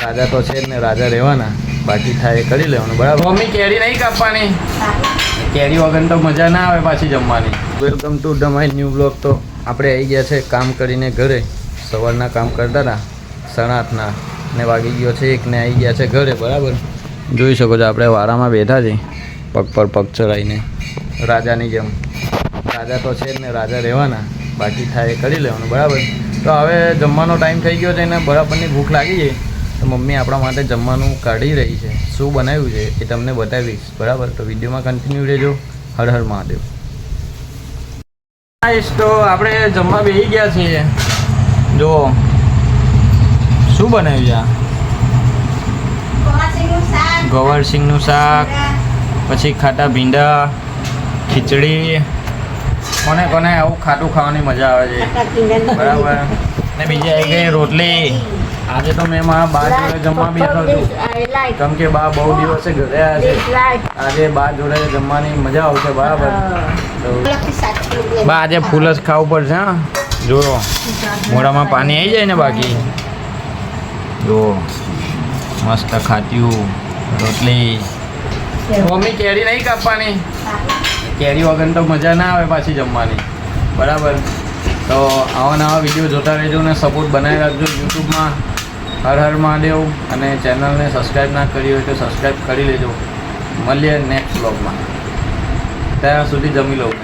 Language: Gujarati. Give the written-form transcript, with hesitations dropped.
રાજા તો છે જ ને, રાજા રહેવાના, બાકી થાય એ કરી લેવાનું, બરાબર? મમ્મી કેરી નહીં કાપવાની, કેરી વગર તો મજા ના આવે પાછી જમવાની. Welcome to the my new blog. તો આપણે આવી ગયા છે કામ કરીને ઘરે. સવારના કામ કરતા હતા 8:30 ને વાગી ગયો છે 1 ને આવી ગયા છે ઘરે, બરાબર? જોઈ શકો છો આપણે વારામાં બેઠા છીએ, પગ પર પગ ચડાવીને, રાજાની જેમ. રાજા તો છે જ ને, રાજા રહેવાના, બાકી થાય એ કરી લેવાનું, બરાબર? તો હવે જમવાનો ટાઈમ થઈ ગયો છે ને બરાબરની ભૂખ લાગી છે, તો મમ્મી આપણા માટે જમવાનું કાઢી રહી છે. શું બનાવ્યું છે એ તમને બતાવીશ, બરાબર? તો વિડીયોમાં કન્ટિન્યુ રહેજો. હર હર મહાદેવ. તો આપણે જમવા બેસી ગયા છીએ. જો શું બનાવ્યું છે? ગવારસિંગનું શાક, પછી ખાટા ભીંડા, ખીચડી. કોને કોને આવું ખાટું ખાવાની મજા આવે છે, બરાબર? ને બીજી આવી ગઈ રોટલી. આજે તો મેં મારા બા જોડે જમવા બેઠો છું, કેમ કે બા બહુ દિવસે ઘરે આવ્યા છે. આજે બા જોડે જમવાની મજા આવશે, બરાબર? બા આજે ફૂલ જ ખાવું પડશે. હા, જો મોઢામાં પાણી આવી જાય ને, બાકી જો મસ્ત ખાટ્યું રોટલી. મમ્મી કેરી નહીં કાપવાની, કેરી વગર તો મજા ના આવે પાછી જમવાની, બરાબર? તો આવા નવા વિડીયો જોતા રહેજો ને સપોર્ટ બનાવી રાખજો યુટ્યુબમાં. હર હર મહાદેવ. અને ચેનલને સબસ્ક્રાઈબ ના કરી હોય તો સબસ્ક્રાઈબ કરી લેજો. મળીએ નેક્સ્ટ બ્લોગમાં. ત્યાં સુધી જમી લઉં.